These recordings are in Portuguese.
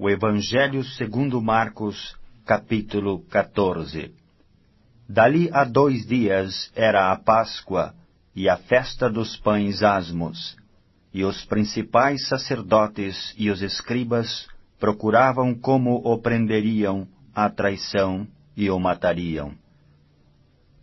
O Evangelho segundo Marcos, capítulo 14. Dali a 2 dias era a Páscoa e a festa dos pães asmos, e os principais sacerdotes e os escribas procuravam como o prenderiam à traição e o matariam.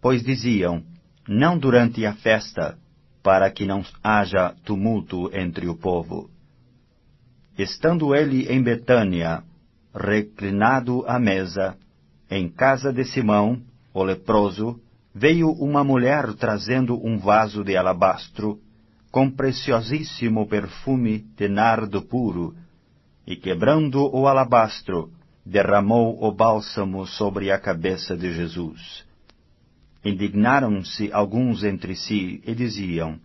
Pois diziam, não durante a festa, para que não haja tumulto entre o povo. Estando ele em Betânia, reclinado à mesa, em casa de Simão, o leproso, veio uma mulher trazendo um vaso de alabastro, com preciosíssimo perfume de nardo puro, e quebrando o alabastro, derramou o bálsamo sobre a cabeça de Jesus. Indignaram-se alguns entre si e diziam,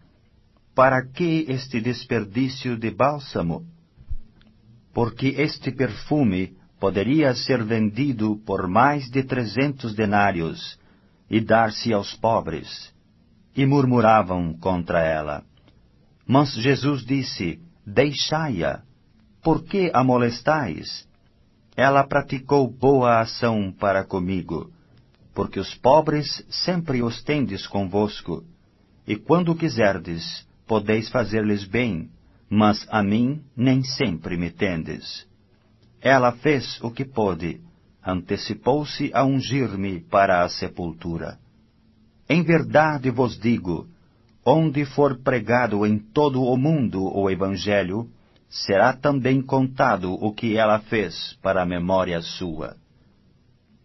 para que este desperdício de bálsamo? Porque este perfume poderia ser vendido por mais de 300 denários e dar-se aos pobres. E murmuravam contra ela. Mas Jesus disse, deixai-a, por que a molestais? Ela praticou boa ação para comigo, porque os pobres sempre os tendes convosco, e quando quiserdes, podeis fazer-lhes bem, mas a mim nem sempre me tendes. Ela fez o que pôde, antecipou-se a ungir-me para a sepultura. Em verdade vos digo, onde for pregado em todo o mundo o Evangelho, será também contado o que ela fez para a memória sua.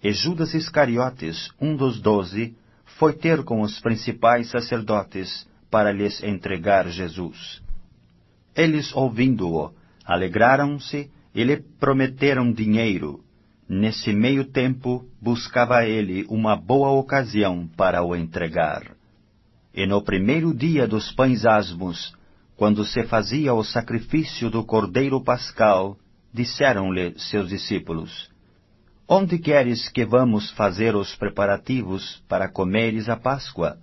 E Judas Iscariotes, um dos 12, foi ter com os principais sacerdotes para lhes entregar Jesus. Eles, ouvindo-o, alegraram-se e lhe prometeram dinheiro. Nesse meio tempo, buscava ele uma boa ocasião para o entregar. E no primeiro dia dos pães asmos, quando se fazia o sacrifício do cordeiro pascal, disseram-lhe seus discípulos, onde queres que vamos fazer os preparativos para comeres a Páscoa?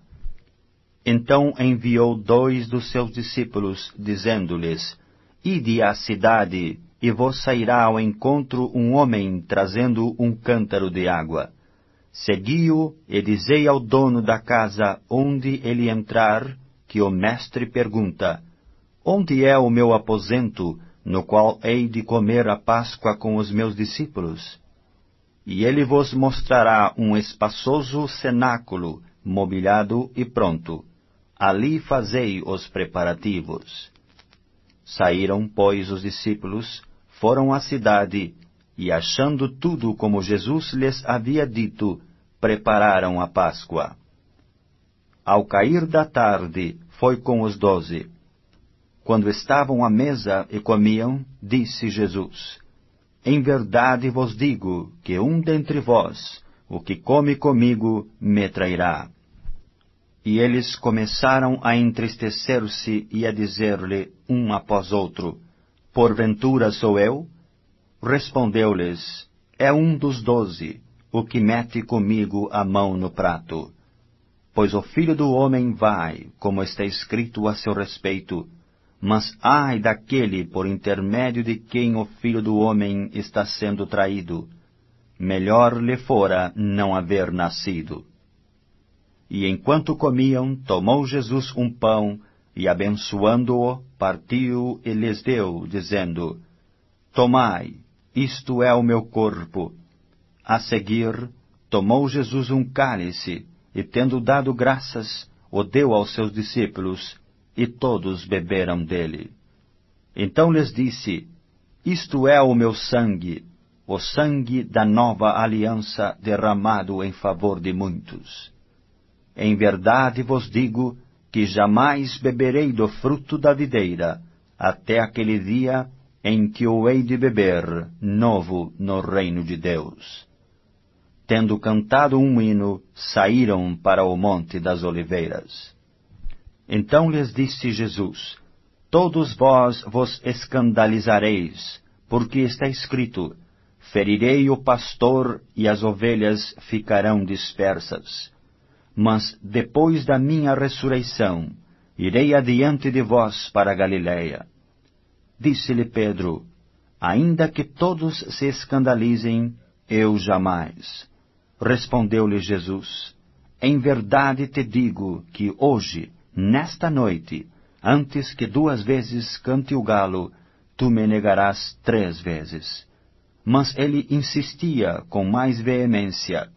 Então enviou 2 dos seus discípulos, dizendo-lhes, ide à cidade, e vos sairá ao encontro um homem trazendo um cântaro de água. Segui-o e dizei ao dono da casa onde ele entrar, que o mestre pergunta, onde é o meu aposento, no qual hei de comer a Páscoa com os meus discípulos? E ele vos mostrará um espaçoso cenáculo, mobiliado e pronto. Ali fazei os preparativos. Saíram, pois, os discípulos, foram à cidade, e achando tudo como Jesus lhes havia dito, prepararam a Páscoa. Ao cair da tarde, foi com os 12. Quando estavam à mesa e comiam, disse Jesus, em verdade vos digo que um dentre vós, o que come comigo, me trairá. E eles começaram a entristecer-se e a dizer-lhe, um após outro, porventura sou eu? Respondeu-lhes, é um dos 12, o que mete comigo a mão no prato. Pois o Filho do Homem vai, como está escrito a seu respeito, mas ai daquele por intermédio de quem o Filho do Homem está sendo traído. Melhor lhe fora não haver nascido. E enquanto comiam, tomou Jesus um pão, e abençoando-o, partiu e lhes deu, dizendo, tomai, isto é o meu corpo. A seguir, tomou Jesus um cálice, e tendo dado graças, o deu aos seus discípulos, e todos beberam dele. Então lhes disse, isto é o meu sangue, o sangue da nova aliança derramado em favor de muitos. Em verdade vos digo que jamais beberei do fruto da videira, até aquele dia em que o hei de beber, novo no reino de Deus. Tendo cantado um hino, saíram para o Monte das Oliveiras. Então lhes disse Jesus, todos vós vos escandalizareis, porque está escrito, ferirei o pastor e as ovelhas ficarão dispersas. Mas depois da minha ressurreição, irei adiante de vós para Galiléia. Disse-lhe Pedro, Ainda que todos se escandalizem, eu jamais. Respondeu-lhe Jesus: Em verdade te digo que hoje, nesta noite, antes que 2 vezes cante o galo, tu me negarás 3 vezes. Mas ele insistia com mais veemência: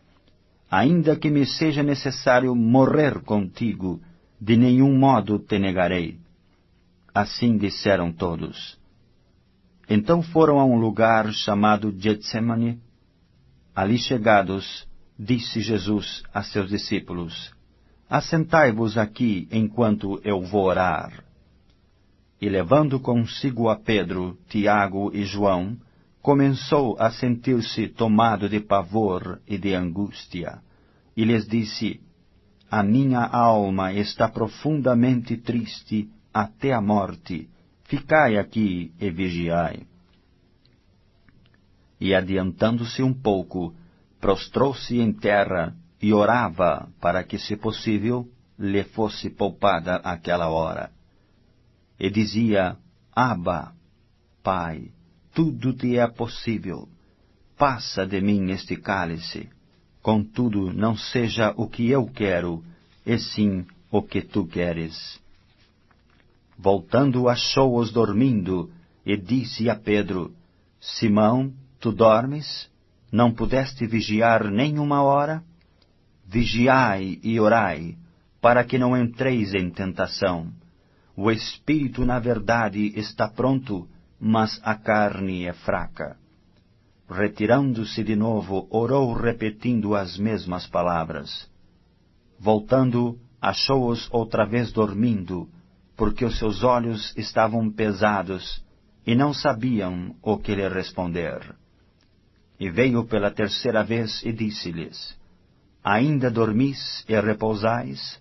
Ainda que me seja necessário morrer contigo, de nenhum modo te negarei. Assim disseram todos. Então foram a um lugar chamado Getsemane. Ali chegados, disse Jesus a seus discípulos: Assentai-vos aqui enquanto eu vou orar. E levando consigo a Pedro, Tiago e João, começou a sentir-se tomado de pavor e de angústia, e lhes disse: A minha alma está profundamente triste até a morte. Ficai aqui e vigiai. E adiantando-se um pouco, prostrou-se em terra e orava para que, se possível, lhe fosse poupada aquela hora. E dizia: Abba, Pai, tudo te é possível. Passa de mim este cálice. Contudo, não seja o que eu quero, e sim o que tu queres. Voltando, achou-os dormindo, e disse a Pedro: Simão, tu dormes? Não pudeste vigiar nem 1 hora? Vigiai e orai, para que não entreis em tentação. O espírito, na verdade, está pronto, mas a carne é fraca. Retirando-se de novo, orou repetindo as mesmas palavras. Voltando, achou-os outra vez dormindo, porque os seus olhos estavam pesados, e não sabiam o que lhe responder. E veio pela 3ª vez e disse-lhes: Ainda dormis e repousais?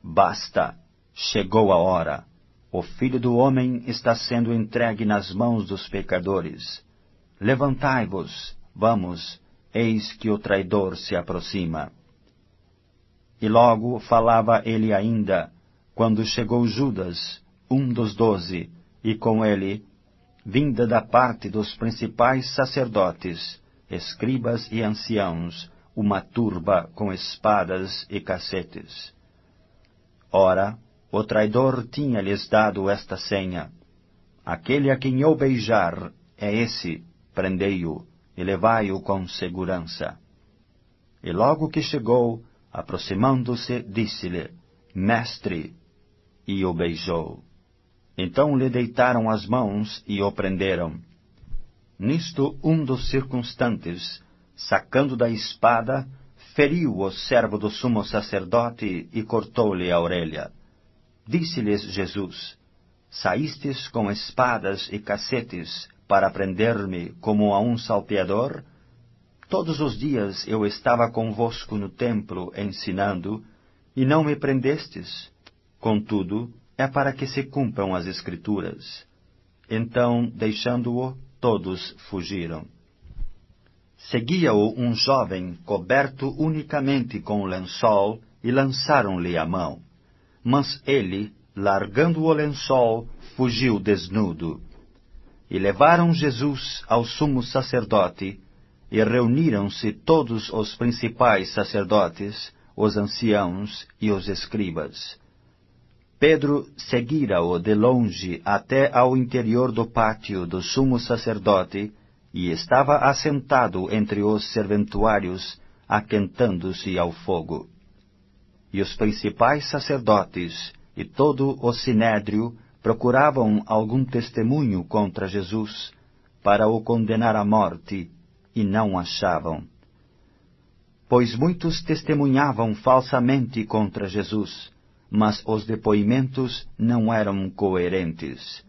Basta, chegou a hora. O Filho do Homem está sendo entregue nas mãos dos pecadores. Levantai-vos, vamos, eis que o traidor se aproxima. E logo falava ele ainda, quando chegou Judas, um dos 12, e com ele, vinda da parte dos principais sacerdotes, escribas e anciãos, uma turba com espadas e cacetes. Ora, o traidor tinha-lhes dado esta senha: Aquele a quem eu beijar é esse, prendei-o e levai-o com segurança. E logo que chegou, aproximando-se, disse-lhe: Mestre, e o beijou. Então lhe deitaram as mãos e o prenderam. Nisto, um dos circunstantes, sacando da espada, feriu o servo do sumo sacerdote e cortou-lhe a orelha. Disse-lhes Jesus: Saístes com espadas e cacetes para prender-me como a um salteador? Todos os dias eu estava convosco no templo ensinando, e não me prendestes. Contudo, é para que se cumpram as Escrituras. Então, deixando-o, todos fugiram. Seguia-o um jovem coberto unicamente com lençol, e lançaram-lhe a mão. Mas ele, largando o lençol, fugiu desnudo. E levaram Jesus ao sumo sacerdote, e reuniram-se todos os principais sacerdotes, os anciãos e os escribas. Pedro seguira-o de longe até ao interior do pátio do sumo sacerdote, e estava assentado entre os serventuários, aquentando-se ao fogo. E os principais sacerdotes e todo o sinédrio procuravam algum testemunho contra Jesus, para o condenar à morte, e não achavam. Pois muitos testemunhavam falsamente contra Jesus, mas os depoimentos não eram coerentes.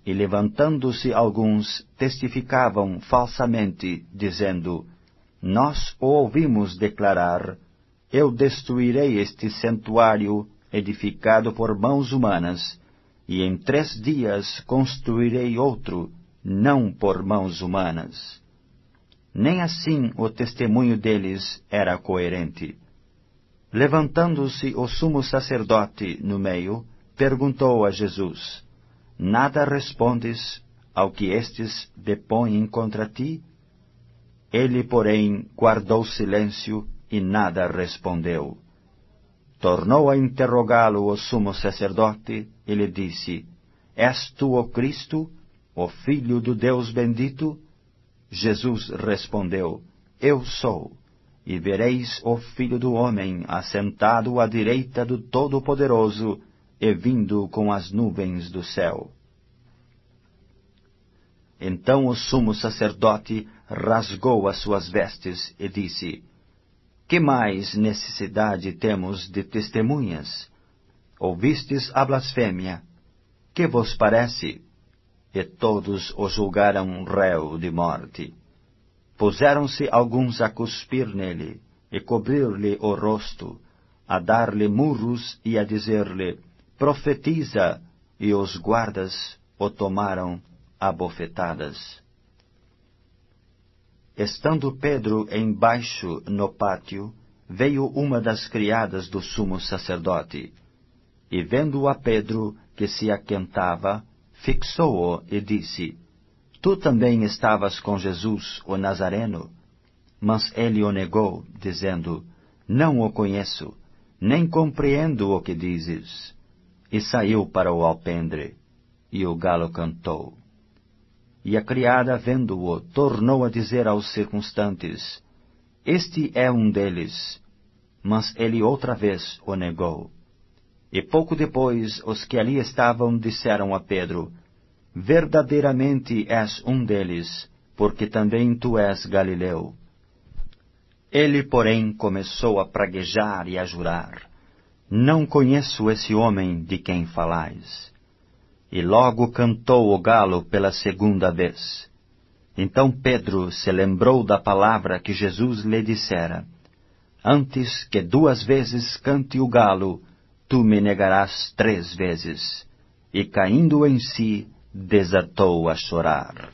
E levantando-se alguns, testificavam falsamente, dizendo: Nós o ouvimos declarar: Eu destruirei este santuário edificado por mãos humanas, e em 3 dias construirei outro, não por mãos humanas. Nem assim o testemunho deles era coerente. Levantando-se o sumo sacerdote no meio, perguntou a Jesus: Nada respondes? ao que estes depõem contra ti? Ele, porém, guardou silêncio e nada respondeu. Tornou a interrogá-lo o sumo sacerdote e lhe disse: És tu o Cristo, o Filho do Deus bendito? Jesus respondeu: Eu sou, e vereis o Filho do Homem assentado à direita do Todo-Poderoso e vindo com as nuvens do céu. Então o sumo sacerdote rasgou as suas vestes e disse: Que mais necessidade temos de testemunhas? Ouvistes a blasfêmia. Que vos parece? E todos o julgaram réu de morte. Puseram-se alguns a cuspir nele, e cobrir-lhe o rosto, a dar-lhe murros e a dizer-lhe: Profetiza! E os guardas o tomaram a bofetadas. Estando Pedro embaixo no pátio, veio uma das criadas do sumo sacerdote, e vendo a Pedro, que se aquentava, fixou-o e disse: Tu também estavas com Jesus, o Nazareno? Mas ele o negou, dizendo: Não o conheço, nem compreendo o que dizes. E saiu para o alpendre, e o galo cantou. E a criada, vendo-o, tornou a dizer aos circunstantes: Este é um deles. Mas ele outra vez o negou. E pouco depois, os que ali estavam disseram a Pedro: Verdadeiramente és um deles, porque também tu és Galileu. Ele, porém, começou a praguejar e a jurar: Não conheço esse homem de quem falais. E logo cantou o galo pela segunda vez. Então Pedro se lembrou da palavra que Jesus lhe dissera: Antes que 2 vezes cante o galo, tu me negarás 3 vezes. E caindo em si, desatou a chorar.